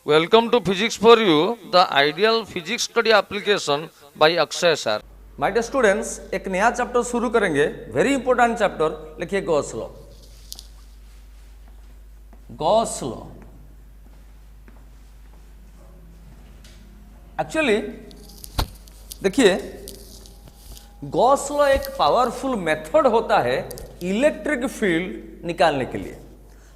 Welcome to Physics for You, the ideal physics study application by Akshay sir. My dear students, एक नया chapter शुरू करेंगे, very important chapter. लिखिए Gauss law. Gauss law actually देखिए, Gauss law एक powerful method होता है electric field निकालने के लिए।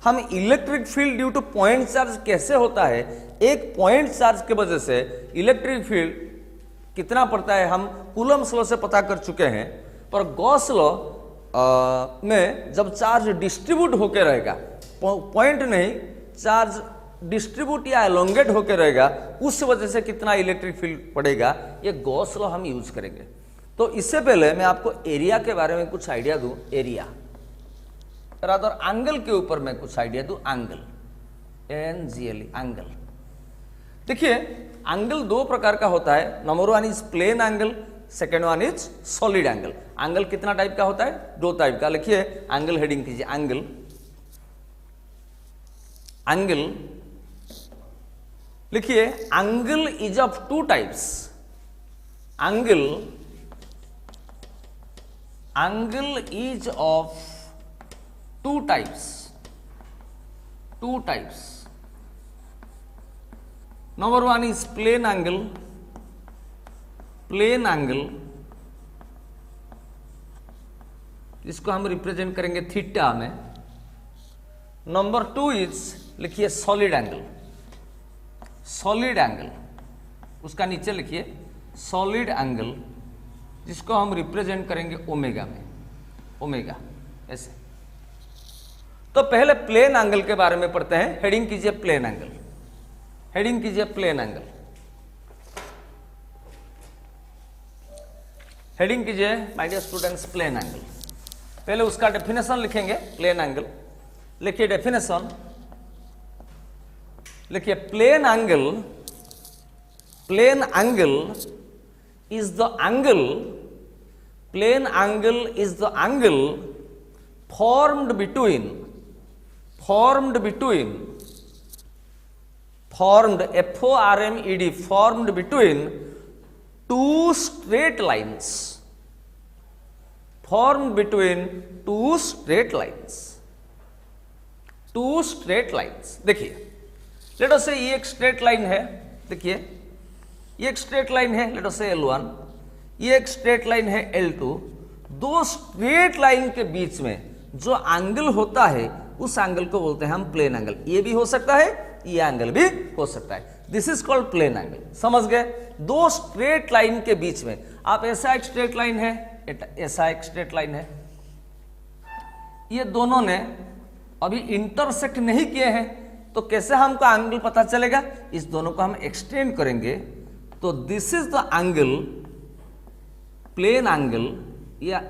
हम electric field due to point charge कैसे होता है, एक पॉइंट चार्ज के वजह से इलेक्ट्रिक फील्ड कितना पड़ता है हम कूलम्स लॉ से पता कर चुके हैं। पर गॉस लॉ में जब चार्ज डिस्ट्रीब्यूट होकर रहेगा, पॉइंट नहीं, चार्ज डिस्ट्रीब्यूट या एलोंगेट होकर रहेगा, उस वजह से कितना इलेक्ट्रिक फील्ड पड़ेगा, ये गॉस लॉ हम यूज करेंगे। तो इससे पहले मैं आपको एरिया के बारे में कुछ आइडिया दूं। एरिया रादर एंगल के ऊपर मैं कुछ आइडिया दूं। Angle, NGL, angle. देखिए, एंगल दो प्रकार का होता है। Number one is plane angle, second one is solid angle. Angle कितना टाइप का होता है? दो टाइप का। लिखिए एंगल, हेडिंग कीजिए एंगल। एंगल लिखिए, angle is of two types. Angle is of two types. Number one is plane angle. Plane angle, इसको हम रिप्रेजेंट करेंगे थीटा में। नंबर टू इज, लिखिए सॉलिड एंगल। सॉलिड एंगल, उसका नीचे लिखिए सॉलिड एंगल, जिसको हम रिप्रेजेंट करेंगे ओमेगा में। ओमेगा ऐसे। तो पहले प्लेन एंगल के बारे में पढ़ते हैं। हेडिंग कीजिए प्लेन एंगल। हेडिंग कीजिए प्लेन एंगल। हेडिंग कीजिए my dear students plane angle. पहले उसका डेफिनेशन लिखेंगे। प्लेन एंगल लिखिए डेफिनेशन। लिखिए plane angle is the angle, plane angle is the angle formed between formed F-O-R-M-E-D, formed between two straight lines, formed between two straight lines, two straight lines। देखिए, let us से ये एक straight line है। देखिए ये एक straight line है, let us से L1, ये एक स्ट्रेट लाइन है L2। दो स्ट्रेट लाइन के बीच में जो एंगल होता है उस एंगल को बोलते हैं हम प्लेन एंगल। ये भी हो सकता है, ये एंगल भी हो सकता है। This is called plane angle. समझ गए? दो स्ट्रेट लाइन के बीच में, आप ऐसा एक स्ट्रेट लाइन है, ऐसा एक स्ट्रेट लाइन है, ये दोनों ने अभी इंटरसेक्ट नहीं किए हैं, तो कैसे हमको एंगल पता चलेगा? इस दोनों को हम एक्सटेंड करेंगे, तो this is the angle, plane angle. या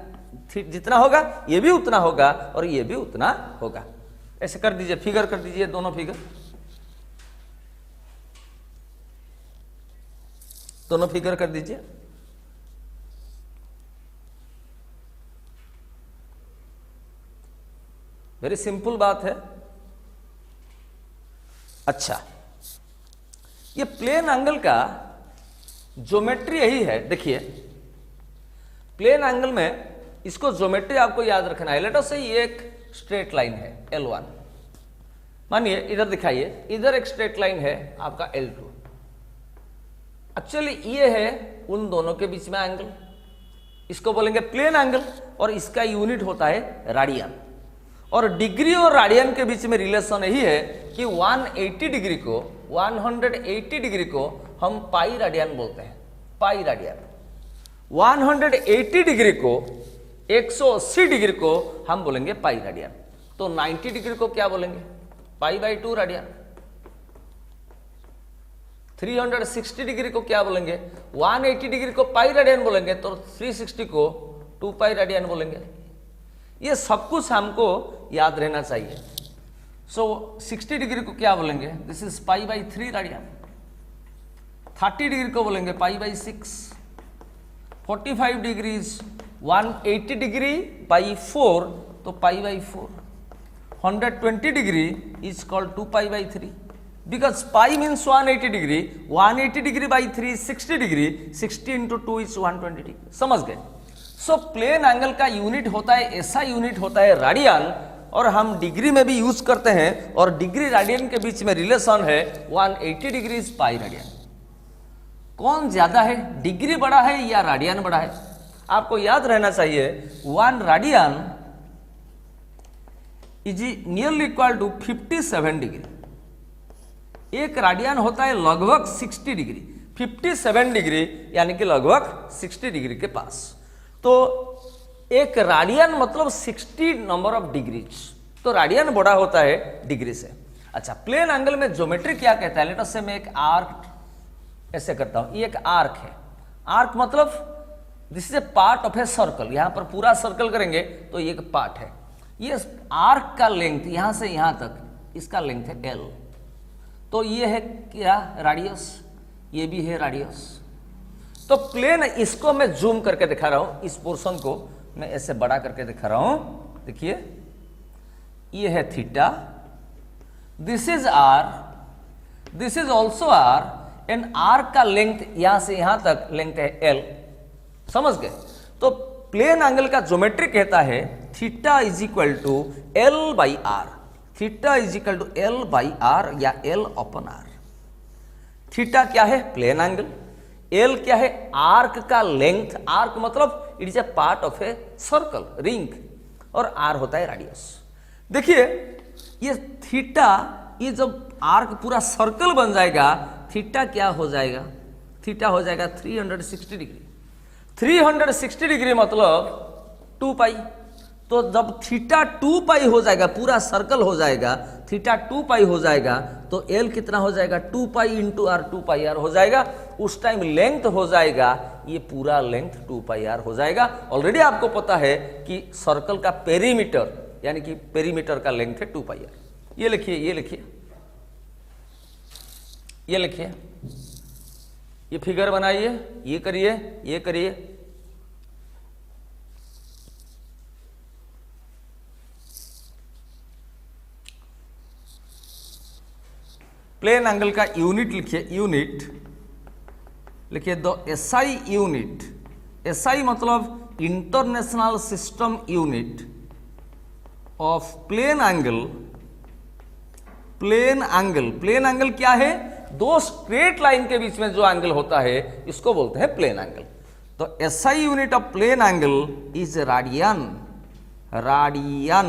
जितना होगा ये भी उतना होगा और ये भी उतना होगा। ऐसे कर दीजिए, फिगर कर दीजिए, दोनों फिगर, दोनों फिगर कर दीजिए। वेरी सिंपल बात है। अच्छा, ये प्लेन एंगल का ज्योमेट्री यही है। देखिए प्लेन एंगल में इसको ज्योमेट्री आपको याद रखना है। लेट अस से ये एक स्ट्रेट लाइन है L1, मानिए इधर दिखाइए, इधर एक स्ट्रेट लाइन है आपका L2। एक्चुअली ये है उन दोनों के बीच में एंगल, इसको बोलेंगे प्लेन एंगल, और इसका यूनिट होता है रेडियन। और डिग्री और रेडियन के बीच में रिलेशन यही है कि 180 डिग्री को हम पाई रेडियन बोलते हैं। Pi radian. 180 डिग्री को, 180 डिग्री को हम बोलेंगे पाई रेडियन। तो 90 डिग्री को क्या बोलेंगे? Pi by 2 radian. 360 डिग्री को क्या बोलेंगे? 180 डिग्री को पाई रेडियन बोलेंगे, तो 360 को 2 पाई रेडियन बोलेंगे। ये सब कुछ हमको याद रहना चाहिए। सो 60 डिग्री को क्या बोलेंगे? This is pi by 3 radian. 30 degree को बोलेंगे pi by 6। 45 degree 180 degree by 4, तो pi by 4। 120 degree is called 2 pi by 3। because pi means 180 degree, 180 degree by 3 60 degree, 60 into 2 is 120 degree. समझ गए? सो प्लेन एंगल का unit होता है, ऐसा unit होता है रेडियन, और हम डिग्री में भी यूज करते हैं, और डिग्री रेडियन के बीच में रिलेशन है 180 डिग्री पाई रेडियन। कौन ज्यादा है, डिग्री बड़ा है या रेडियन बड़ा है? आपको याद रहना चाहिए 1 radian is nearly equal to 57 degree. एक रेडियन होता है लगभग 60 डिग्री, 57 डिग्री यानी कि लगभग 60 डिग्री के पास। तो एक रेडियन मतलब 60 नंबर ऑफ डिग्रीज, तो रेडियन बड़ा होता है डिग्री से। अच्छा, प्लेन एंगल में ज्योमेट्री क्या कहता है? लेट अस से मैं एक आर्क ऐसे करता हूं, ये एक आर्क है। आर्क मतलब this is a part of a circle. यहां पर पूरा सर्कल करेंगे तो ये एक पार्ट है। ये आर्क का लेंथ यहां से यहां तक, इसका लेंथ है L। तो ये है क्या? रेडियस। ये भी है रेडियस। तो प्लेन, इसको मैं जूम करके दिखा रहा हूं, इस पोर्शन को मैं ऐसे बड़ा करके दिखा रहा हूं। देखिए, ये है theta, this is R, this is also R, and arc का लेंथ यहां से यहां तक लेंथ है L। समझ गए? तो प्लेन एंगल का ज्योमेट्री कहता है theta is equal to L by R. Theta is equal to L by R या L अपॉन आर। थीटा क्या है? Plane angle. L क्या है? आर्क का लेंथ। आर्क मतलब it is a part of a circle, ring, और R होता है रेडियस। देखिए, ये थीटा, ये जब आर्क पूरा सर्कल बन जाएगा, थीटा क्या हो जाएगा? थीटा हो जाएगा 360 डिग्री। 360 डिग्री मतलब 2 पाई। तो जब थीटा 2 पाई हो जाएगा, पूरा सर्कल हो जाएगा, थीटा 2 पाई हो जाएगा, तो एल कितना हो जाएगा? 2 pi into R, 2 pi R हो जाएगा। उस टाइम लेंथ हो जाएगा, ये पूरा लेंथ 2 पाई आर हो जाएगा। ऑलरेडी आपको पता है कि सर्कल का पेरीमीटर, यानी कि पेरीमीटर का लेंथ है 2 पाई आर। ये लिखिए, ये लिखिए, ये लिखिए, ये फिगर बनाइए, ये करिए, ये करिए। प्लेन एंगल का यूनिट लिखिए, यूनिट लिखिए, द एसआई यूनिट। एसआई मतलब international system unit of plane angle. Plane angle, plane angle क्या है? दो स्ट्रेट लाइन के बीच में जो एंगल होता है इसको बोलते हैं प्लेन एंगल। तो SI unit of plane angle is radian. Radian,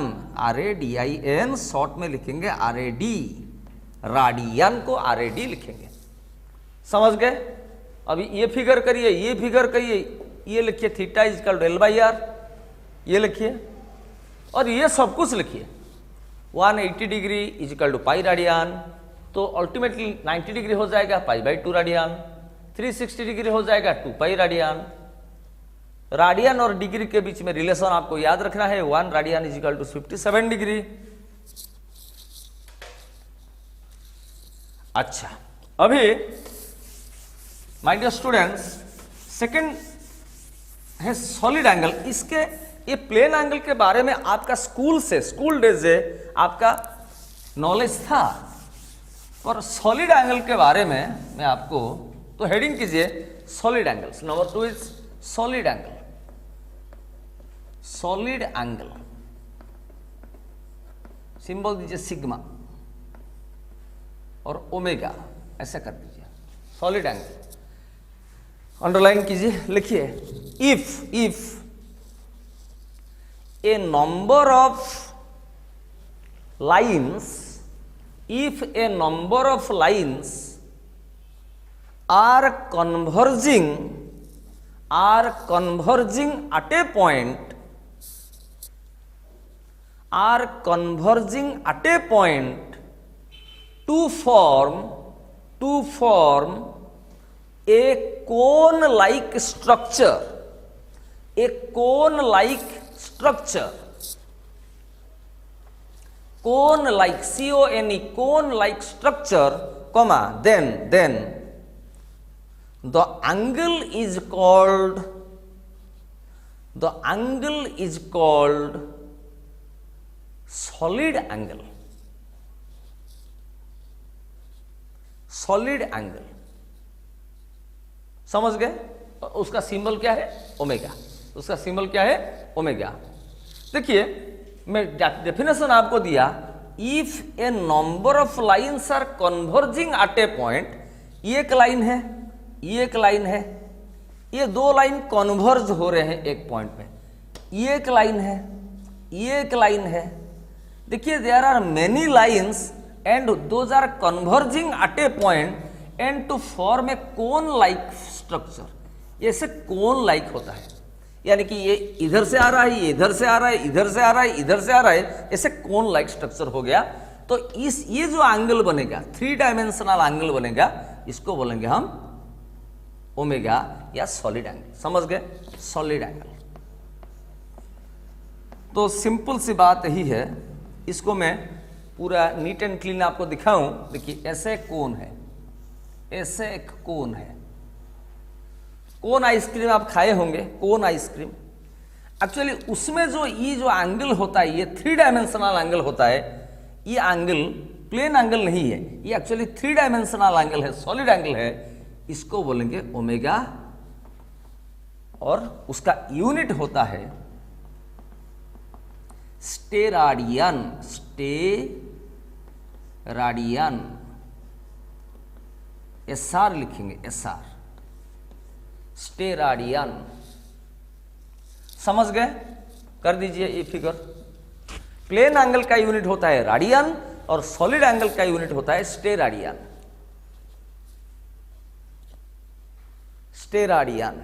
RADIN, short में लिखेंगे RAD। रेडियन को RAD लिखेंगे। समझ गए? अभी ये फिगर करिए, ये फिगर करिए, ये लिखिए theta is equal to L by R, ये लिखिए, और ये सब कुछ लिखिए। 180 degree is equal to pi radian, तो अल्टीमेटली 90 डिग्री हो जाएगा पाई बाई 2 रेडियन। 360 डिग्री हो जाएगा 2 पाई रेडियन। रेडियन और डिग्री के बीच में रिलेशन आपको याद रखना है, 1 radian is equal to 57 degree. अच्छा, अभी माय डियर स्टूडेंट्स, सेकंड है सॉलिड एंगल। इसके, ये प्लेन एंगल के बारे में आपका स्कूल डेज से आपका नॉलेज था, और सॉलिड एंगल के बारे में मैं आपको, तो हेडिंग कीजिए solid angles. Number 2 is solid angle. Solid angle symbol दीजिए सिग्मा और ओमेगा, ऐसा कर दीजिए। सॉलिड एंगल अंडरलाइन कीजिए, लिखिए, if a number of lines, if a number of lines are converging at a point, are converging at a point to form a cone like structure, a cone like structure, cone like, CONE, cone like structure, comma, then the angle is called solid angle. Solid angle. समझ गए? उसका symbol क्या है? Omega. उसका symbol क्या है? Omega. देखिए मैं डेफिनेशन आपको दिया, if a number of lines are converging at a point, ये एक लाइन है, ये एक लाइन है, ये दो लाइन कन्वर्ज हो रहे हैं एक पॉइंट पे, ये एक लाइन है, ये एक लाइन है। देखिए there are many lines and those are converging at a point and to form a cone like structure. ऐसे कोन लाइक होता है, यानी कि ये इधर से आ रहा है, ये इधर से आ रहा है, इधर से आ रहा है, इधर से आ रहा है, ऐसे कोन लाइक स्ट्रक्चर हो गया। तो इस ये जो एंगल बनेगा, 3 डायमेंशनल एंगल बनेगा, इसको बोलेंगे हम ओमेगा या सॉलिड एंगल। समझ गए? Solid angle. तो सिंपल सी बात यही है, इसको मैं पूरा नीट एंड क्लीन आपको दिखाऊं। देखिए ऐसे कोन है, ऐसे एक कोन है। कोन आइसक्रीम आप खाए होंगे, कोन आइसक्रीम। एक्चुअली उसमें जो ये जो एंगल होता है, ये 3 डायमेंशनल एंगल होता है। ये एंगल प्लेन एंगल नहीं है, ये एक्चुअली 3 डायमेंशनल एंगल है, सॉलिड एंगल है। इसको बोलेंगे ओमेगा और उसका यूनिट होता है स्टेराडियन। स्टेराडियन, एसआर लिखेंगे, एसआर, स्टेराडियन। समझ गए? कर दीजिए ये फिगर। प्लेन एंगल का यूनिट होता है राडियन और सॉलिड एंगल का यूनिट होता है स्टेराडियन। स्टेराडियन।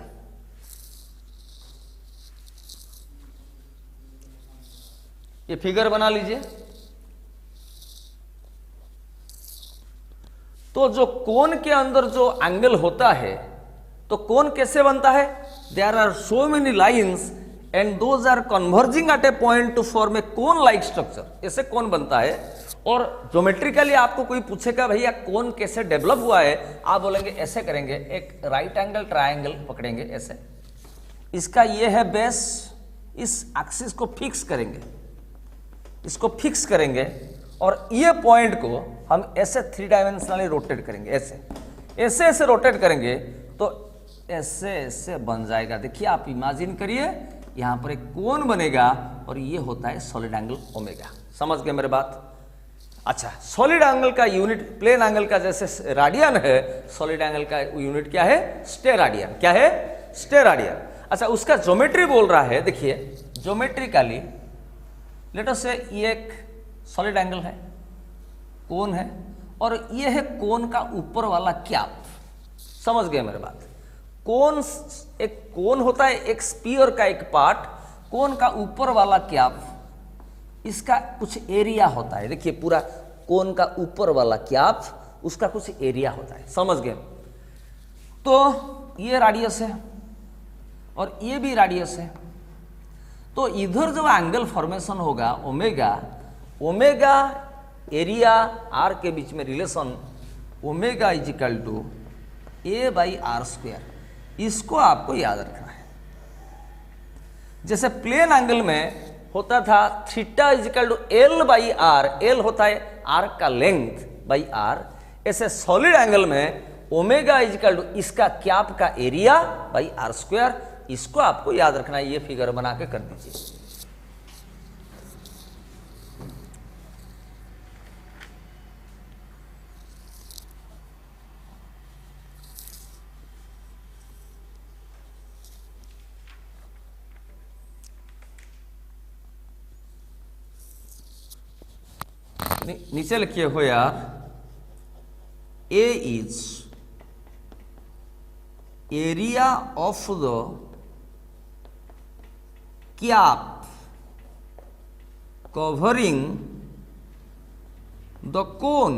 ये फिगर बना लीजिए। तो जो कोन के अंदर जो एंगल होता है, तो कोन कैसे बनता है? There are so many lines and those are converging at a point to form a cone like structure. ऐसे कोन बनता है। और ज्योमेट्रिकली आपको कोई पूछेगा भैया कोन कैसे डेवलप हुआ है, आप बोलेंगे ऐसे करेंगे, एक राइट एंगल ट्रायंगल पकड़ेंगे ऐसे, इसका ये है बेस, इस एक्सिस को फिक्स करेंगे, इसको फिक्स करेंगे और ये पॉइंट को हम ऐसे 3 डायमेंशनली रोटेट करेंगे, ऐसे ऐसे ऐसे रोटेट करेंगे तो ऐसे ऐसे बन जाएगा। देखिए आप इमेजिन करिए, यहां पर एक कोन बनेगा और ये होता है सॉलिड एंगल ओमेगा। समझ गए मेरे बात? अच्छा, सॉलिड एंगल का यूनिट प्लेन एंगल का जैसे राडियन है, सॉलिड एंगल का यूनिट क्या है? स्टेराडियन। क्या है? स्टेराडियन। अच्छा, उसका ज्योमेट्री बोल रहा है। देखिए ज्योमेट्रिकली लेट अस से ये एक सॉलिड एंगल है, कोन है, और ये है कोन का ऊपर वाला कैप। समझ गए मेरे बात? कोन, एक कोन होता है, एक स्फीयर का एक पार्ट, कोन का ऊपर वाला कैप, इसका कुछ एरिया होता है। देखिए पूरा कोन का ऊपर वाला कैप, उसका कुछ एरिया होता है। समझ गए? तो ये राडियस है और ये भी राडियस है। तो इधर जो एंगल फॉर्मेशन होगा ओमेगा, ओमेगा एरिया आर के बीच में relation, omega is equal to A by R square. इसको आपको याद रखना है। जैसे प्लेन एंगल में होता था theta is equal to L by R, एल होता है आर का लेंथ बाई आर, ऐसे सॉलिड एंगल में ओमेगा इज इक्वल टू इसका कैप का एरिया बाई आर स्क्वायर। इसको आपको याद रखना है। ये फिगर बना के कर दीजिए। नीचे लिखिए हो यार, A is area of the cap covering the cone,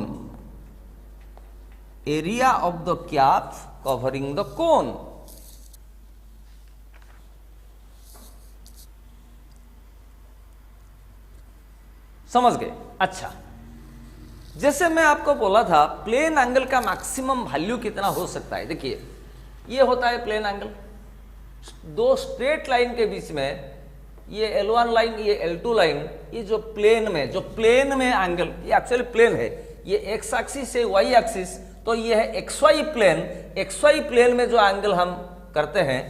area of the cap covering the cone. समझ गए? अच्छा, जैसे मैं आपको बोला था प्लेन एंगल का मैक्सिमम वैल्यू कितना हो सकता है। देखिए ये होता है प्लेन एंगल, दो स्ट्रेट लाइन के बीच में ये L1 लाइन, ये L2 लाइन, ये जो प्लेन में एंगल, ये एक्चुअली प्लेन है, ये एक्स एक्सिस है, वाई एक्सिस, तो तो ये है X Y plane. X Y plane में जो एंगल हम करते हैं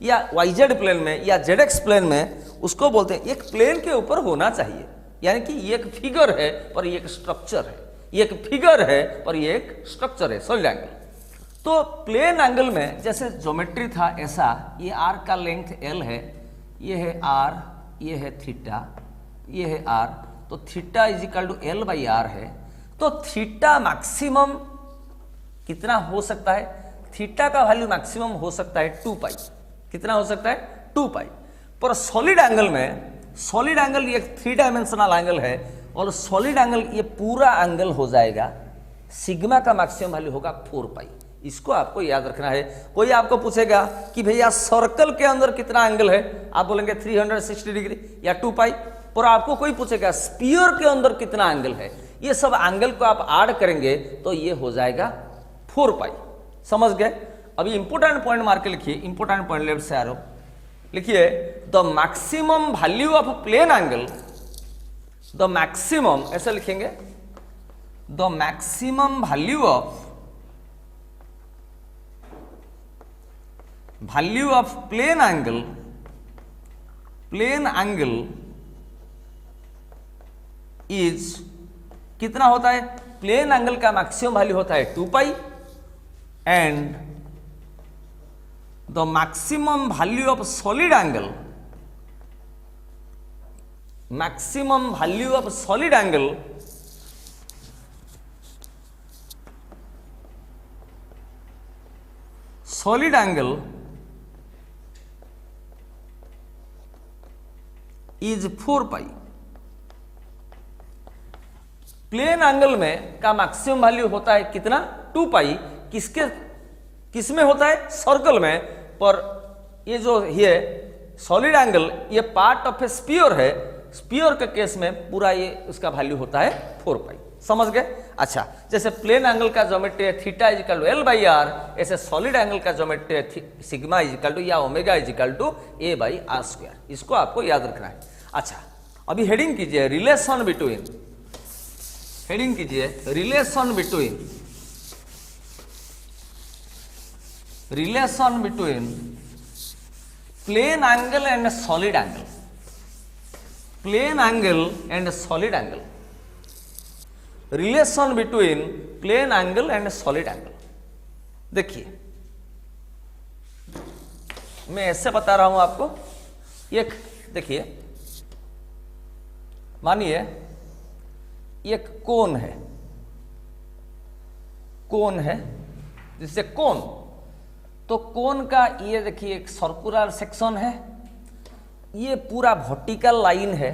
या वाई जेड प्लेन में या जेड एक्स प्लेन में, उसको बोलते हैं एक प्लेन के ऊपर होना चाहिए। यानी कि ये एक फिगर है पर ये एक स्ट्रक्चर है, ये एक फिगर है पर ये एक स्ट्रक्चर है, सॉलिड एंगल। तो प्लेन एंगल में जैसे ज्योमेट्री था ऐसा, ये आर का लेंथ एल है, ये है आर, ये है थीटा, ये है आर, तो theta is equal to L by R है। तो थीटा मैक्सिमम कितना हो सकता है? थीटा का वैल्यू मैक्सिमम हो सकता है 2 पाई। कितना हो सकता है? 2 पाई। पर सॉलिड एंगल में, सॉलिड एंगल ये 3 डायमेंशनल एंगल है और सॉलिड एंगल ये पूरा एंगल हो जाएगा, सिग्मा का मैक्सिमम वैल्यू होगा 4 पाई। इसको आपको याद रखना है। कोई आपको पूछेगा कि भैया सर्कल के अंदर कितना एंगल है, आप बोलेंगे 360 डिग्री या 2 पाई। और आपको कोई पूछेगा स्फीयर के अंदर कितना एंगल है, ये सब एंगल को आप ऐड करेंगे तो ये हो जाएगा 4 पाई। समझ गए? अभी इंपोर्टेंट पॉइंट मार के लिखिए, इंपोर्टेंट पॉइंट लेफ्ट से आ रहा हूं, लिखिए the maximum value of plane angle, the maximum ऐसे लिखेंगे, the maximum value of plane angle, plane angle is कितना होता है? प्लेन एंगल का मैक्सिमम वैल्यू होता है 2 pi and the maximum value of solid angle, maximum value of solid angle is 4 pi. Plane angle में का मैक्सिमम वैल्यू होता है कितना? 2 पाई। किसमें होता है? सर्कल में। पर ये जो ये सॉलिड एंगल ये पार्ट ऑफ ए स्फीयर है, स्फीयर के केस में पूरा ये उसका वैल्यू होता है 4 पाई। समझ गए? अच्छा, जैसे प्लेन एंगल का ज्योमेट्री है theta is equal to L by R, ऐसे सॉलिड एंगल का ज्योमेट्री है सिग्मा इज इक्वल टू या omega is equal to A by R square. इसको आपको याद रखना है। अच्छा, अभी हेडिंग कीजिए रिलेशन बिटवीन, हेडिंग कीजिए relation between plane angle and solid angle, plane angle and solid angle, relation between plane angle and solid angle. देखिए मैं ऐसे बता रहा हूं आपको, एक देखिए मानिए एक कोन है, कोन है जिससे कोन, तो कोन का ये देखिए एक सर्कुलर सेक्शन है, ये पूरा वर्टिकल लाइन है,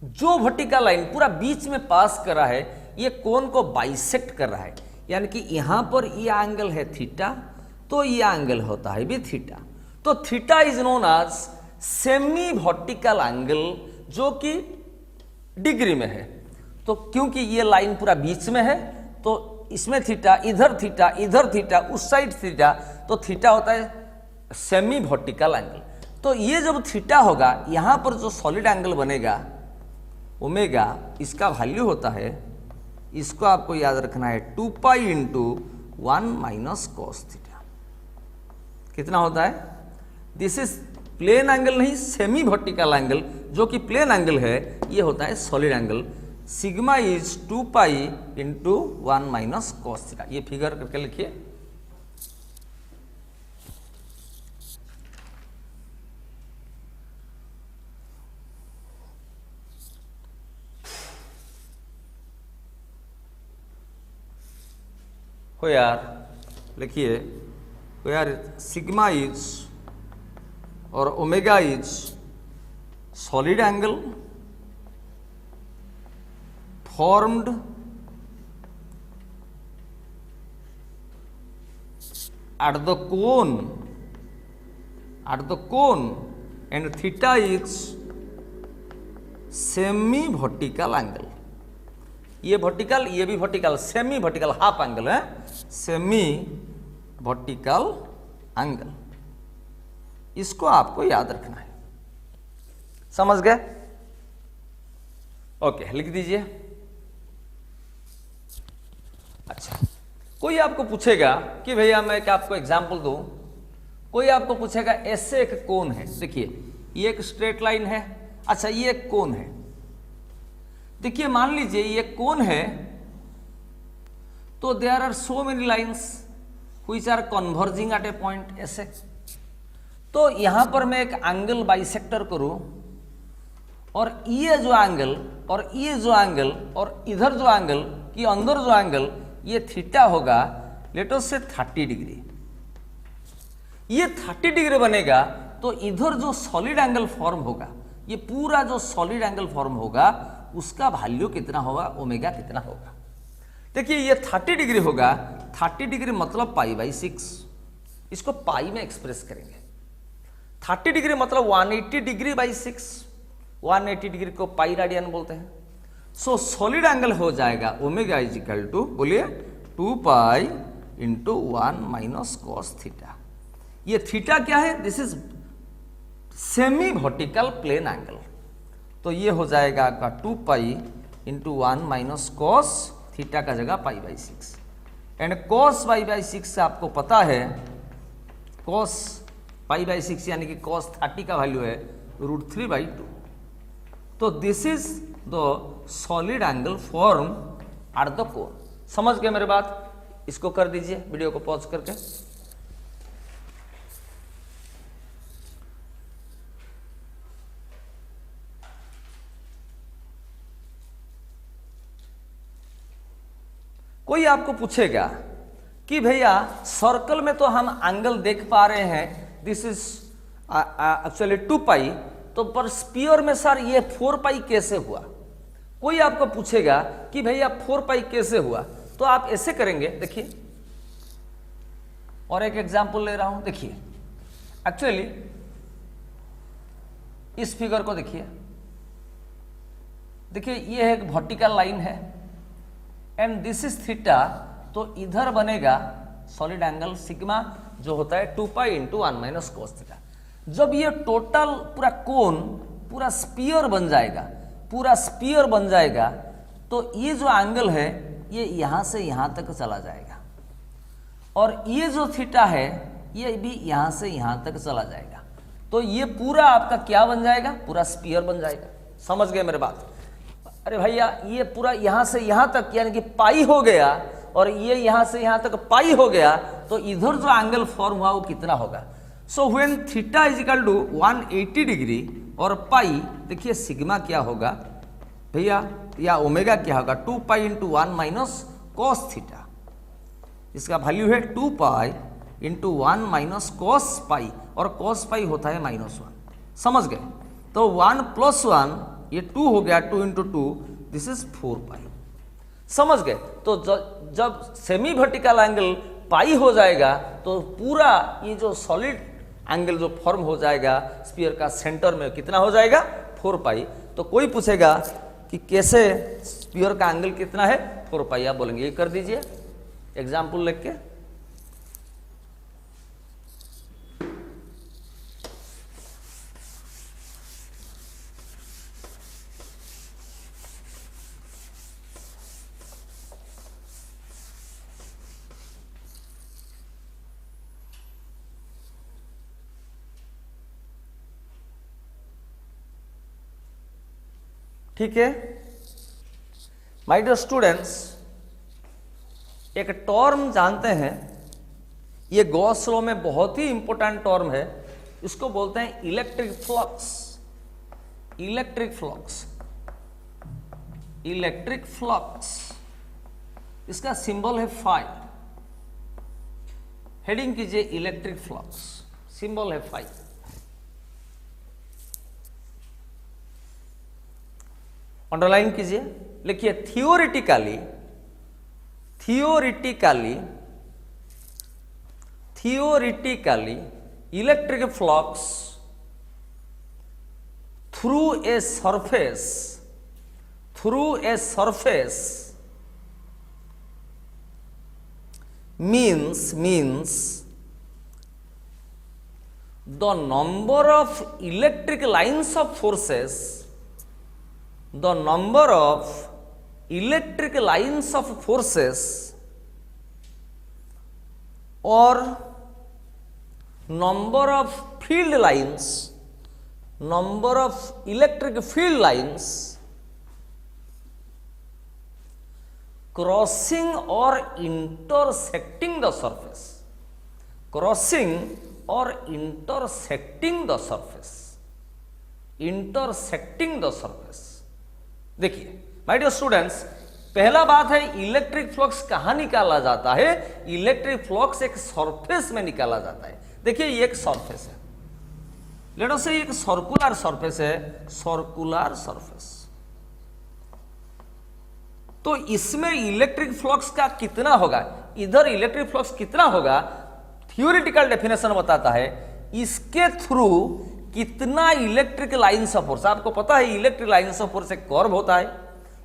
जो वर्टिकल लाइन पूरा बीच में पास कर रहा है ये कोन को बाइसेक्ट कर रहा है। यानी कि यहां पर ये एंगल है थीटा, तो ये एंगल होता है भी थीटा। तो theta is known as semi vertical angle, जो कि डिग्री में है। तो क्योंकि ये लाइन पूरा बीच में है तो इसमें थीटा, इधर थीटा, इधर थीटा, उस साइड थीटा, तो थीटा होता है सेमी वर्टिकल एंगल। तो ये जब थीटा होगा, यहां पर जो सॉलिड एंगल बनेगा ओमेगा, इसका वैल्यू होता है, इसको आपको याद रखना है 2 pi into 1 minus cos theta. कितना होता है? दिस इज प्लेन एंगल नहीं, सेमी वर्टिकल एंगल, जो कि प्लेन एंगल है, ये होता है solid angle. Sigma is 2 pi into 1 minus cos theta. ये फिगर करके लिखिए। हो यार लिखिए, हो यार सिग्मा इज और omega is solid angle formed at the cone and theta is semi vertical angle। ये वर्टिकल, ये भी vertical, semi vertical half angle है, सेमी वर्टिकल एंगल। इसको आपको याद रखना है। समझ गए? ओके, लिख दीजिए। अच्छा, कोई आपको पूछेगा कि भैया मैं क्या आपको एग्जाम्पल दूं, कोई आपको पूछेगा ऐसे एक कोन है, देखिए ये एक स्ट्रेट लाइन है, अच्छा ये एक कोन है, देखिए मान लीजिए ये कोन है, तो there are so many lines which are converging at a point ऐसे। तो यहां पर मैं एक एंगल बाइसेक्टर करूं और ये जो एंगल और ये जो एंगल और इधर जो एंगल कि अंदर जो एंगल ये थीटा होगा, लेट अस से 30 डिग्री। ये 30 डिग्री बनेगा तो इधर जो सॉलिड एंगल फॉर्म होगा, ये पूरा जो सॉलिड एंगल फॉर्म होगा उसका वैल्यू कितना होगा, ओमेगा कितना होगा। देखिए ये 30 डिग्री होगा, 30 डिग्री मतलब π/6, इसको पाई में एक्सप्रेस करेंगे। 30 डिग्री मतलब 180 डिग्री बाई 6, 180 डिग्री को पाई रेडियन बोलते हैं। सो सॉलिड एंगल हो जाएगा ओमेगा इज इक्वल टू, बोलिए 2 pi into 1 minus cos theta. ये थीटा क्या है, this is semi vertical plane angle, तो ये हो जाएगा आपका 2 pi into 1 minus cos theta का जगह π/6 एंड कॉस π/6 से आपको पता है कॉस π/6 यानी कि कॉस 30 का वैल्यू है √3/2। तो this is the solid angle form at the cone. समझ गए मेरे बात, इसको कर दीजिए वीडियो को पॉज करके। कोई आपको पूछेगा कि भैया सर्कल में तो हम एंगल देख पा रहे हैं, दिस इज एक्चुअली 2 पाई, तो पर स्पीयर में सर ये 4 पाई कैसे हुआ। कोई आपको पूछेगा कि भैया 4 पाई कैसे हुआ, तो आप ऐसे करेंगे, देखिए और एक एग्जांपल ले रहा हूं, देखिए एक्चुअली इस फिगर को देखिए, देखिए ये एक वर्टिकल लाइन है एंड दिस इज थीटा, तो इधर बनेगा सॉलिड एंगल सिग्मा जो होता है 2 pi into 1 minus cos theta. जब ये टोटल पूरा कोन पूरा स्पीयर बन जाएगा, पूरा स्पीयर बन जाएगा, तो ये जो एंगल है ये यहां से यहां तक चला जाएगा और ये जो थीटा है ये भी यहां से यहां तक चला जाएगा, तो ये पूरा आपका क्या बन जाएगा, पूरा स्पीयर बन जाएगा। समझ गए मेरे बात। अरे भैया ये पूरा यहां से यहां तक यानी कि पाई हो गया और ये यहां से यहां तक पाई हो गया, तो इधर जो एंगल फॉर्म हुआ वो कितना होगा। So when theta is equal to 180 degree और पाई, देखिए सिग्मा क्या होगा भैया, या ओमेगा क्या होगा, 2 pi into 1 minus cos theta, इसका वैल्यू है 2 pi into 1 minus cos pi, और कॉस पाई होता है -1। समझ गए। तो 1 + 1 ये 2 हो गया, 2 इंटू 2 दिस इज 4 पाई। समझ गए। तो जब सेमी वर्टिकल एंगल पाई हो जाएगा तो पूरा ये जो सॉलिड एंगल जो फॉर्म हो जाएगा स्फीयर का सेंटर में कितना हो जाएगा, 4 पाई। तो कोई पूछेगा कि कैसे स्फीयर का एंगल कितना है, 4 पाई, आप बोलेंगे ये कर दीजिए एग्जाम्पल लिख के। ठीक है माय डियर स्टूडेंट्स, एक टर्म जानते हैं, ये गॉस लॉ में बहुत ही इंपॉर्टेंट टर्म है, इसको बोलते हैं electric flux. Electric flux, electric flux, इसका सिंबल है फाई। हेडिंग कीजिए इलेक्ट्रिक फ्लक्स, सिंबल है फाई। अंडरलाइन कीजिए, लिखिए theoretically, theoretically, theoretically electric flux through a surface, through a surface means the number of electric lines of forces, the number of electric lines of forces और number of field lines, number of electric field lines crossing or intersecting the surface, crossing or intersecting the surface, intersecting the surface। देखिए my dear students, पहला बात है electric flux कहां निकाला जाता है। Electric flux एक सरफेस में निकाला जाता है। देखिए ये एक सरफेस है, लेट अस से एक सर्कुलर सरफेस है, सर्कुलर सरफेस। तो इसमें इलेक्ट्रिक फ्लक्स का कितना होगा, इधर इलेक्ट्रिक फ्लक्स कितना होगा, थ्योरेटिकल डेफिनेशन बताता है इसके थ्रू कितना इलेक्ट्रिक लाइन्स ऑफ फोर्स। आपको पता है इलेक्ट्रिक लाइन्स ऑफ फोर्स एक कर्व होता है,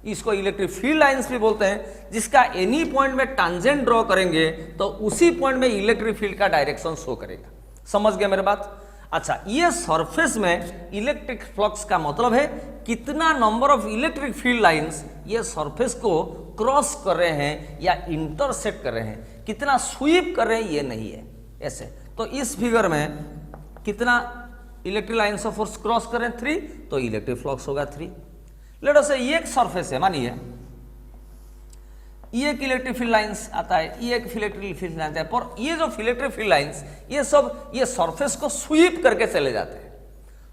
इसको इलेक्ट्रिक फील्ड लाइंस भी बोलते हैं, जिसका एनी पॉइंट में टांजेंट ड्रॉ करेंगे तो उसी पॉइंट में इलेक्ट्रिक फील्ड का डायरेक्शन शो करेगा। समझ गए मेरे बात। अच्छा, ये सरफेस में इलेक्ट्रिक फ्लक्स का मतलब है कितना number of electric field lines ये सरफेस को क्रॉस कर रहे हैं या इंटरसेक्ट कर रहे हैं, कितना स्वीप कर रहे हैं ये नहीं है ऐसे। तो इस फिगर में कितना electric lines of force cross कर रहे हैं, 3, तो इलेक्ट्रिक फ्लक्स होगा 3। लेट अस से ये एक सरफेस है, मानिए ये एक इलेक्ट्रिक फील्ड लाइंस आता है, ये एक इलेक्ट्रिक फील्ड लाइंस आता है, पर ये जो इलेक्ट्रिक फील्ड लाइंस ये सब ये सरफेस को स्वीप करके चले जाते हैं,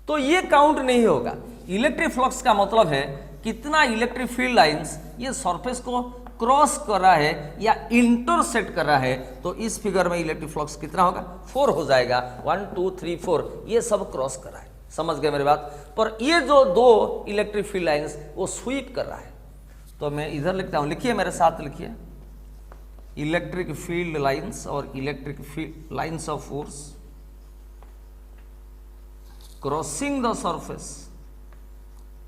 तो ये काउंट नहीं होगा। इलेक्ट्रिक फ्लक्स का मतलब है कितना इलेक्ट्रिक फील्ड लाइंस ये सरफेस को क्रॉस कर रहा है या इंटरसेक्ट कर रहा है। तो इस फिगर में इलेक्ट्रिक फ्लक्स कितना होगा, 4 हो जाएगा। 1 2 3 4 ये सब क्रॉस कर रहा है। समझ गए मेरी बात। पर ये जो 2 इलेक्ट्रिक फील्ड लाइंस वो स्वीप कर रहा है, तो मैं इधर लिखता हूं, लिखिए मेरे साथ लिखिए, इलेक्ट्रिक फील्ड लाइंस और electric field lines of force crossing the surface,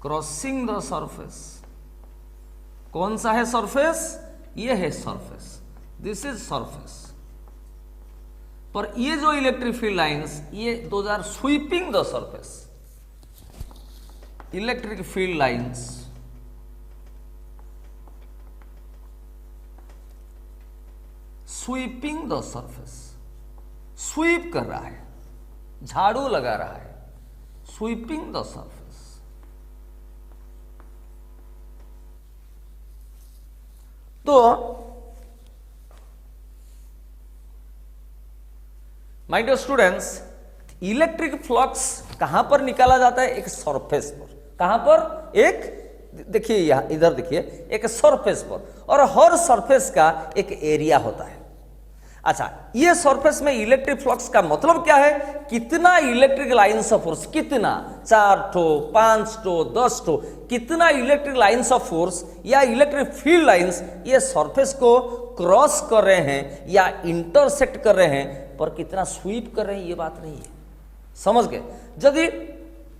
crossing the surface. कौन सा है सरफेस, ये है सरफेस, दिस इज सरफेस। पर ये जो इलेक्ट्रिक फील्ड लाइंस ये 2000 sweeping the surface, electric field lines sweeping the surface, sweep कर रहा है, झाड़ू लगा रहा है, स्वीपिंग द सरफेस। तो my dear students, electric flux कहां पर निकाला जाता है, एक सरफेस पर। कहां पर, एक देखिए यहां इधर देखिए, एक सरफेस पर, और हर सरफेस का एक एरिया होता है। अच्छा, ये सरफेस में इलेक्ट्रिक फ्लक्स का मतलब क्या है, कितना इलेक्ट्रिक लाइंस ऑफ फोर्स, कितना 4 ठो 5 ठो 10 ठो, कितना इलेक्ट्रिक लाइंस ऑफ फोर्स या इलेक्ट्रिक फील्ड लाइंस ये सरफेस को क्रॉस कर रहे हैं या इंटरसेक्ट कर रहे हैं, पर कितना स्वीप कर रहे हैं ये बात नहीं है। समझ गए। यदि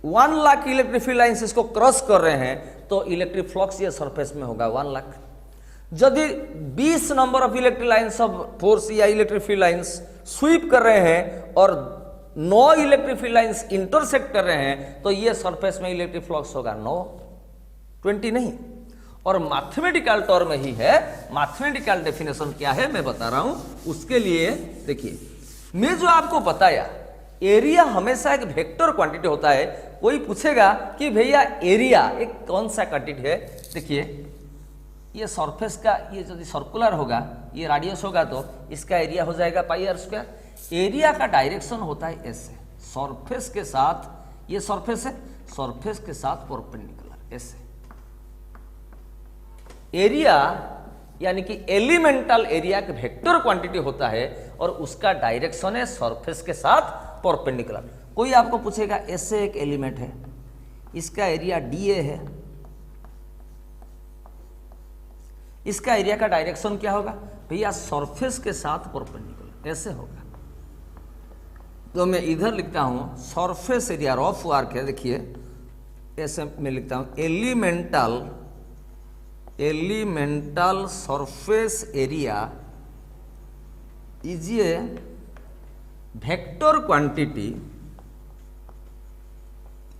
1 लाख इलेक्ट्रिक फील्ड लाइंस इसको क्रॉस कर रहे हैं तो इलेक्ट्रिक फ्लक्स ये सरफेस में होगा 1 लाख। यदि 20 number of electric lines of force या इलेक्ट्रिक फील्ड लाइंस स्वीप कर रहे हैं और 9 इलेक्ट्रिक फील्ड लाइंस इंटरसेक्ट कर रहे हैं, तो ये सरफेस में इलेक्ट्रिक फ्लक्स होगा 9, 20 नहीं। और मैथमेटिकल टर्म ही है, मैथमेटिकल डेफिनेशन क्या है मैं बता रहा हूं। उसके लिए देखिए, मैं जो आपको बताया, एरिया हमेशा एक वेक्टर क्वांटिटी होता है। कोई पूछेगा कि भैया एरिया एक कौन सा क्वांटिटी है, देखिए ये सरफेस का, ये यदि सर्कुलर होगा, ये रेडियस होगा, तो इसका एरिया हो जाएगा πr²। एरिया का डायरेक्शन होता है ऐसे, सरफेस के साथ, ये सरफेस है, सरफेस के साथ परपेंडिकुलर ऐसे। एरिया यानी कि एलिमेंटल एरिया एक वेक्टर क्वांटिटी होता है और उसका डायरेक्शन है सरफेस के साथ परपेंडिकुलर। कोई आपको पूछेगा ऐसे एक एलिमेंट है, इसका एरिया dA है, इसका एरिया का डायरेक्शन क्या होगा भैया, सरफेस के साथ परपेंडिकुलर ऐसे होगा। तो मैं इधर लिखता हूं सरफेस एरिया, रफ वर्क है, देखिए ऐसे मैं लिखता हूं elemental surface area is a vector quantity.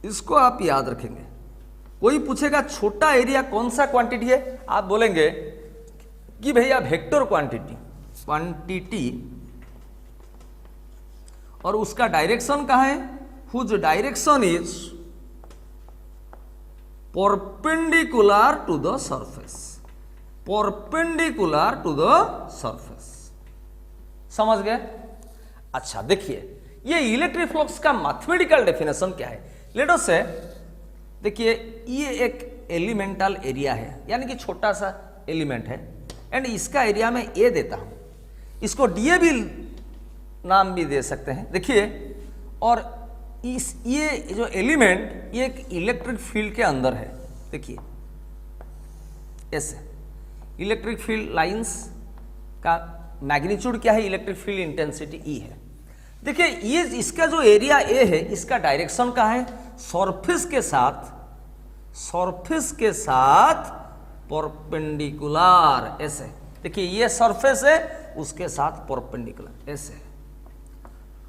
इसको आप याद रखेंगे। कोई पूछेगा छोटा एरिया कौन सा क्वांटिटी है, आप बोलेंगे कि भैया वेक्टर क्वांटिटी और उसका डायरेक्शन कहाँ है, whose direction is perpendicular to the surface, perpendicular to the surface. समझ गए? अच्छा देखिए, ये इलेक्ट्रिक फ्लक्स का मैथमेटिकल डेफिनेशन क्या है। लेट अस से, देखिए ये एक एलिमेंटल एरिया है, यानी कि छोटा सा एलिमेंट है, एंड इसका एरिया में ए देता हूं, इसको डीए भी नाम भी दे सकते हैं। देखिए, और इस ये जो एलिमेंट ये एक इलेक्ट्रिक फील्ड के अंदर है। देखिए ऐसे इलेक्ट्रिक फील्ड लाइंस का मैग्नीट्यूड क्या है, इलेक्ट्रिक फील्ड इंटेंसिटी ई है। देखिए ये इसका जो एरिया ए है, इसका डायरेक्शन का है सरफेस के साथ, सरफेस के साथ परपेंडिकुलर ऐसे। देखिए ये सरफेस है, उसके साथ परपेंडिकुलर ऐसे।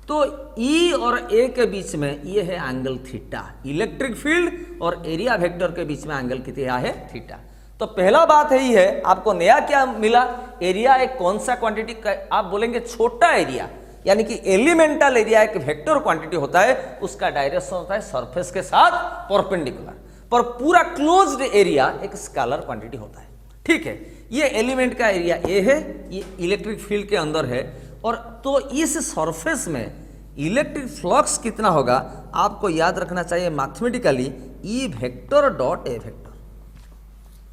तो ई और ए के बीच में ये है एंगल थीटा, इलेक्ट्रिक फील्ड और एरिया वेक्टर के बीच में एंगल कितना है, थीटा। तो पहला बात है ये है, आपको नया क्या मिला, एरिया एक कौन सा क्वांटिटी, आप बोलेंगे छोटा एरिया, यानी कि एलिमेंटल एरिया एक वेक्टर क्वांटिटी होता है, उसका डायरेक्शन होता है सरफेस के साथ परपेंडिकुलर, पर पूरा क्लोज्ड एरिया एक स्केलर क्वांटिटी होता है। ठीक है, ये एलिमेंट का एरिया ए है, ये इलेक्ट्रिक फील्ड के अंदर है, और तो इस सरफेस में इलेक्ट्रिक फ्लक्स कितना होगा आपको याद रखना चाहिए mathematically, E vector dot A vector.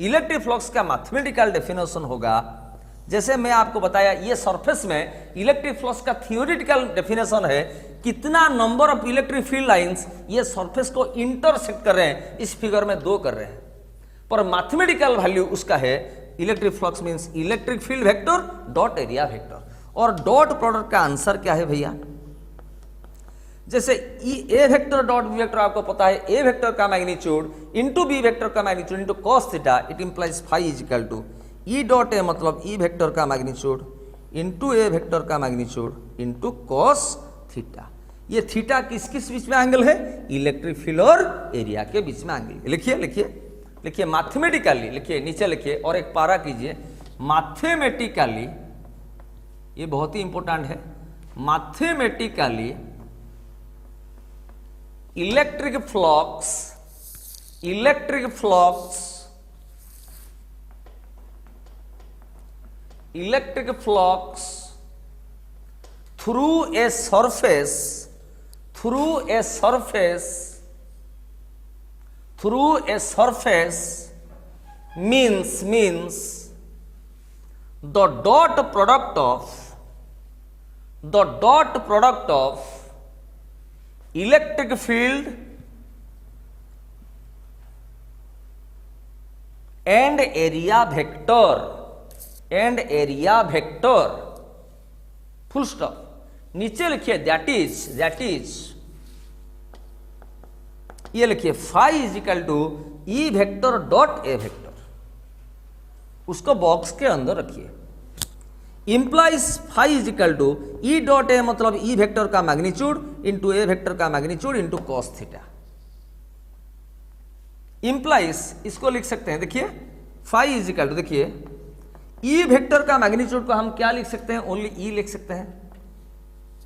Electric flux का मैथमेटिकल डेफिनेशन होगा, जैसे मैं आपको बताया, ये सरफेस में इलेक्ट्रिक फ्लक्स का थियोरेटिकल डेफिनेशन है, कितना number of electric field lines ये सरफेस को इंटरसेक्ट कर रहे हैं, इस फिगर में 2 कर रहे हैं, पर मैथमेटिकल वैल्यू उसका है electric flux means electric field vector dot area vector. और डॉट प्रोडक्ट का आंसर क्या है भैया, जैसे A vector dot B vector आपको पता है, ए वेक्टर का मैग्नीट्यूड इंटू बी वेक्टर का magnitude into cos theta, it implies phi is equal to E dot A मतलब ई वेक्टर का मैग्नीट्यूड इंटू ए वेक्टर का मैग्नीट्यूड इंटू कॉस थीटा। ये theta किस किस बीच में एंगल है, इलेक्ट्रिक फील्ड और एरिया के बीच में एंगल। लिखिए लिखिए लिखिए मैथमेटिकली लिखिए, नीचे लिखिए और एक पारा कीजिए। मैथमेटिकली, ये बहुत ही इंपॉर्टेंट है, mathematically electric flux, electric flux, electric flux through a surface, through a surface, through a surface means the dot product of electric field and area vector, and area vector, full stop। नीचे लिखिए that is ये लिखिए phi is equal to E vector dot A vector, उसको box के अंदर रखिए। Implies phi is equal to E dot A मतलब E vector का मैग्नीट्यूड इंटू ए वेक्टर का magnitude into cos theta. Implies इसको लिख सकते हैं, देखिए फाई इज इक्वल टू, देखिए ई वेक्टर का मैग्नीट्यूड को हम क्या लिख सकते हैं, ओनली ई लिख सकते हैं।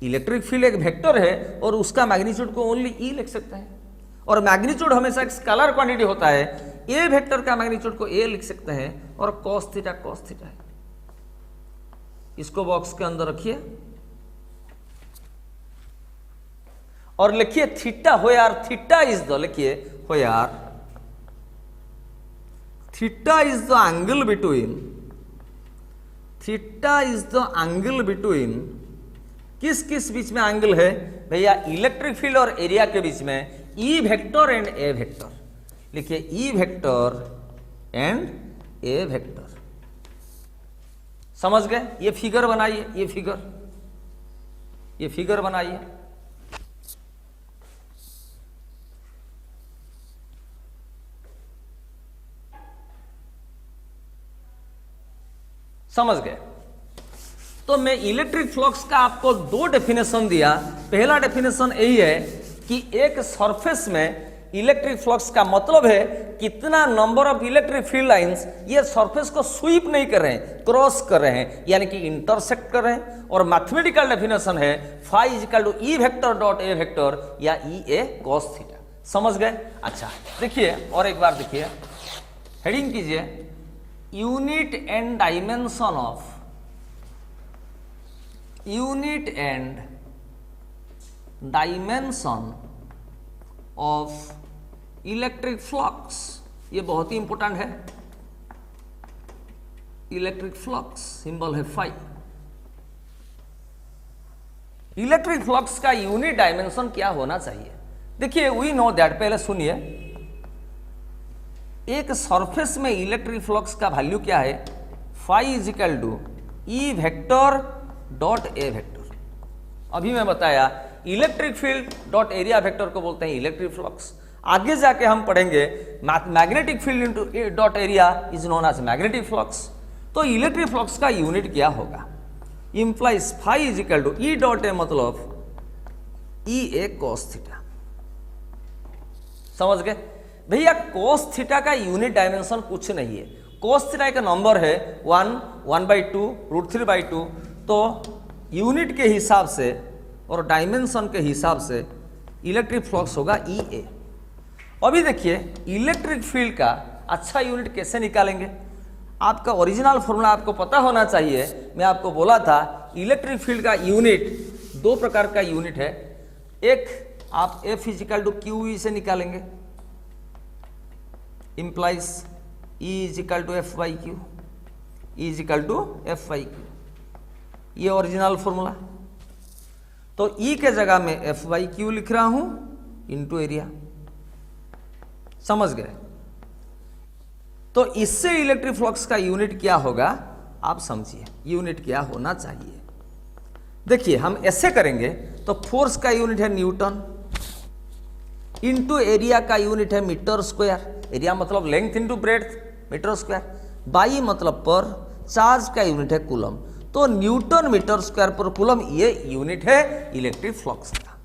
इलेक्ट्रिक फील्ड एक वेक्टर है और उसका मैग्नीट्यूड को ओनली ई लिख सकते हैं, और मैग्नीट्यूड हमेशा एक स्केलर क्वांटिटी होता है। ए वेक्टर का मैग्नीट्यूड को ए लिख सकते हैं, और कॉस थीटा है। इसको बॉक्स के अंदर रखिए और लिखिए थीटा हो यार, थीटा इज द, लिखिए हो यार, theta is the angle between, theta is the angle between, किस किस बीच में एंगल है भैया, इलेक्ट्रिक फील्ड और एरिया के बीच में, E vector and A vector. लिखिए E vector and A vector. समझ गए? ये फिगर बनाइए, ये फिगर बनाइए। समझ गए? तो मैं इलेक्ट्रिक फ्लक्स का आपको 2 डेफिनेशन दिया। पहला डेफिनेशन यही है कि एक सरफेस में इलेक्ट्रिक फ्लक्स का मतलब है कितना number of electric field lines ये सरफेस को स्वीप नहीं कर रहे हैं, क्रॉस कर रहे हैं, यानी कि इंटरसेक्ट कर रहे हैं। और मैथमेटिकल डेफिनेशन है phi is equal to E vector dot A vector या ई ए कॉस थीटा। समझ गए? अच्छा देखिए और एक बार देखिए, हेडिंग कीजिए unit and dimension of, unit and dimension of electric flux, ये बहुत ही इंपॉर्टेंट है। इलेक्ट्रिक फ्लक्स सिंबल है फाई। इलेक्ट्रिक फ्लक्स का यूनिट डायमेंशन क्या होना चाहिए? देखिए वी नो दैट, पहले सुनिए, एक सरफेस में इलेक्ट्रिक फ्लक्स का वैल्यू क्या है? Phi is equal to E vector dot A vector. अभी मैं बताया electric field dot area vector को बोलते हैं इलेक्ट्रिक फ्लक्स। आगे जाके हम पढ़ेंगे magnetic field into dot area is known as magnetic flux. तो इलेक्ट्रिक फ्लक्स का यूनिट क्या होगा? Implies phi is equal to E dot A मतलब ई ए कॉस थीटा। समझ गए भैया? कॉस थीटा का यूनिट डायमेंशन कुछ नहीं है। कॉस थीटा का नंबर है 1/2 √3/2। तो यूनिट के हिसाब से और डायमेंशन के हिसाब से इलेक्ट्रिक फ्लक्स होगा ई ए। अभी देखिए इलेक्ट्रिक फील्ड का अच्छा यूनिट कैसे निकालेंगे? आपका ओरिजिनल फॉर्मूला आपको पता होना चाहिए। मैं आपको बोला था इलेक्ट्रिक फील्ड का यूनिट दो प्रकार का यूनिट है। एक आप F is equal to Q E से निकालेंगे, implies E is equal to F by Q, E is equal to F by Q, ये ओरिजिनल फॉर्मूला। तो E के जगह में एफ बाई क्यू लिख रहा हूं इंटू एरिया। समझ गए? तो इससे इलेक्ट्रिक फ्लक्स का यूनिट क्या होगा आप समझिए, यूनिट क्या होना चाहिए। देखिए हम ऐसे करेंगे तो फोर्स का यूनिट है न्यूटन, इंटू एरिया का यूनिट है मीटर स्क्वायर। एरिया मतलब length into breadth, metre square, by मतलब पर, चार्ज का यूनिट है कूलम। तो न्यूटन मीटर स्क्वायर पर कूलम ये यूनिट है इलेक्ट्रिक फ्लक्स का।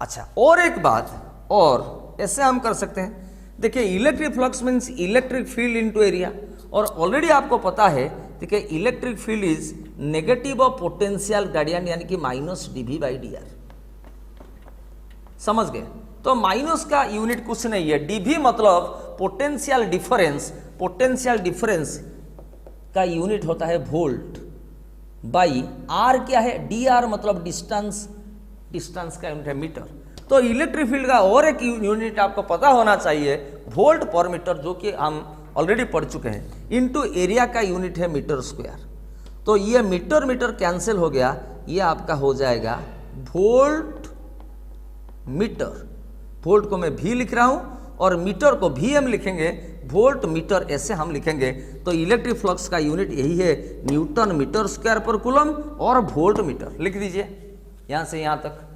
अच्छा और एक बात और ऐसे हम कर सकते हैं। देखिए electric flux means electric field into area, और ऑलरेडी आपको पता है देखिए electric field is negative of potential gradient यानी कि -dV/dr। समझ गए? तो माइनस का यूनिट कुछ नहीं है, dV मतलब पोटेंशियल डिफरेंस। पोटेंशियल डिफरेंस का यूनिट होता है वोल्ट बाई r क्या है? dr मतलब डिस्टेंस, डिस्टेंस का यूनिट है मीटर। तो इलेक्ट्रिक फील्ड का और एक यूनिट आपको पता होना चाहिए वोल्ट पर मीटर, जो कि हम ऑलरेडी पढ़ चुके हैं। इनटू एरिया का यूनिट है मीटर स्क्वायर। तो ये मीटर मीटर कैंसिल हो गया, ये आपका हो जाएगा वोल्ट मीटर। वोल्ट को मैं भी लिख रहा हूं और मीटर को भी हम लिखेंगे वोल्ट मीटर, ऐसे हम लिखेंगे। तो इलेक्ट्रिक फ्लक्स का यूनिट यही है न्यूटन मीटर स्क्वायर पर कूलम और वोल्ट मीटर। लिख दीजिए यहां से यहां तक।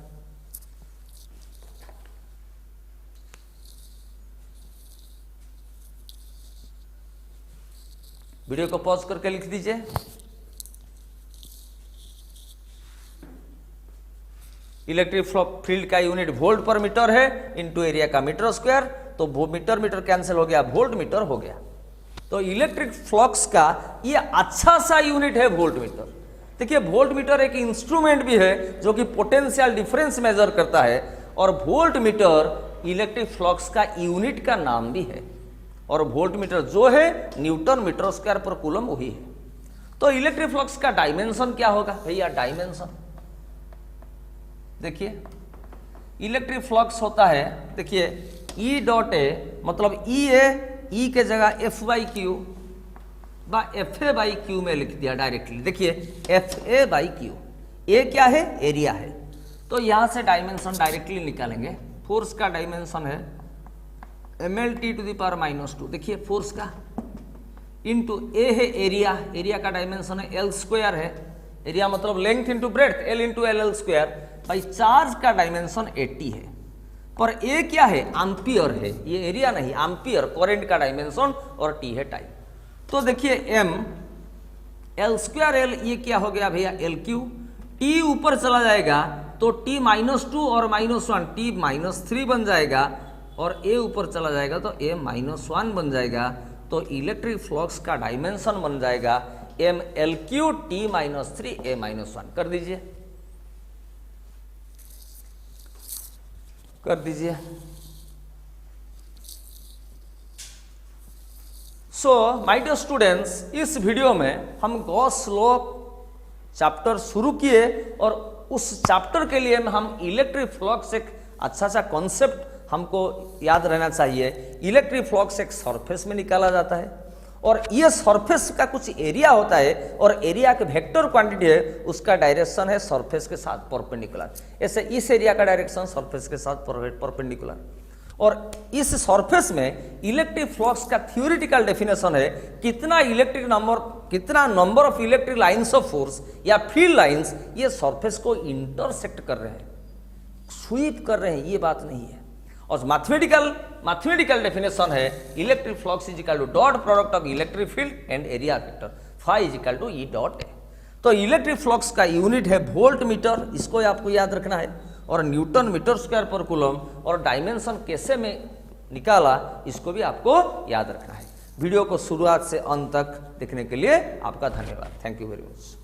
वीडियो को पॉज करके लिख दीजिए। इलेक्ट्रिक फील्ड का यूनिट वोल्ट पर मीटर है इंटू एरिया का मीटर स्क्वायर। तो मीटर मीटर कैंसिल हो गया, वोल्ट मीटर हो गया। तो इलेक्ट्रिक फ्लक्स का ये अच्छा सा यूनिट है वोल्ट मीटर। देखिए वोल्ट मीटर एक इंस्ट्रूमेंट भी है जो कि पोटेंशियल डिफरेंस मेजर करता है, और वोल्ट मीटर इलेक्ट्रिक फ्लक्स का यूनिट का नाम भी है। और वोल्ट मीटर जो है न्यूटन मीटर स्क्वायर पर कूलम वही है। तो इलेक्ट्रिक फ्लक्स का डायमेंशन क्या होगा भैया? डायमेंशन देखिए इलेक्ट्रिक फ्लक्स होता है, देखिए ई डॉट ए मतलब ई ए, ई के जगह एफ बाई क्यू बा एफ ए बाई क्यू में लिख दिया डायरेक्टली। देखिए एफ ए बाई क्यू, ए क्या है? एरिया है। तो यहां से डायमेंशन डायरेक्टली निकालेंगे। फोर्स का डायमेंशन है mL/2। देखिए फोर्स का इंटू ए है एरिया, एरिया का डायमेंशन है L स्क्वायर है। एरिया मतलब length into breadth, L into LL square. भाई चार्ज का डायमेंशन 80 है, पर ए क्या है? एम्पियर है। ये एरिया नहीं, एम्पियर करंट का डायमेंशन, और टी है टाइम। तो देखिए m L स्क्वायर L, ये क्या हो गया भैया? LQ। टी ऊपर चला जाएगा तो t -2 और -1 t -3 बन जाएगा। और ए ऊपर चला जाएगा तो ए -1 बन जाएगा। तो इलेक्ट्रिक फ्लक्स का डायमेंशन बन जाएगा mLQ T-3 A-1। कर दीजिए, कर दीजिए। सो माय डियर स्टूडेंट्स, इस वीडियो में हम गॉस लॉ चैप्टर शुरू किए और उस चैप्टर के लिए हम इलेक्ट्रिक फ्लक्स एक अच्छा सा कॉन्सेप्ट हमको याद रहना चाहिए। इलेक्ट्रिक फ्लक्स एक सरफेस में निकाला जाता है और ये सरफेस का कुछ एरिया होता है और एरिया के वेक्टर क्वांटिटी है, उसका डायरेक्शन है सरफेस के साथ परपेंडिकुलर। ऐसे इस एरिया का डायरेक्शन सरफेस के साथ परपेंडिकुलर। और इस सरफेस में इलेक्ट्रिक फ्लक्स का थ्योरेटिकल डेफिनेशन है कितना number of electric lines of force या फील्ड लाइंस ये सरफेस को इंटरसेक्ट कर रहे हैं, स्वीप कर रहे हैं, ये बात नहीं है। और मैथमेटिकल डेफिनेशन है electric flux is equal to dot product of electric field and area vector phi is equal to E dot A. तो इलेक्ट्रिक फ्लक्स का यूनिट है वोल्ट मीटर, इसको आपको याद रखना है, और न्यूटन मीटर स्क्वायर पर कूलम, और डायमेंशन कैसे में निकाला इसको भी आपको याद रखना है। वीडियो को शुरुआत से अंत तक देखने के लिए आपका धन्यवाद। Thank you very much.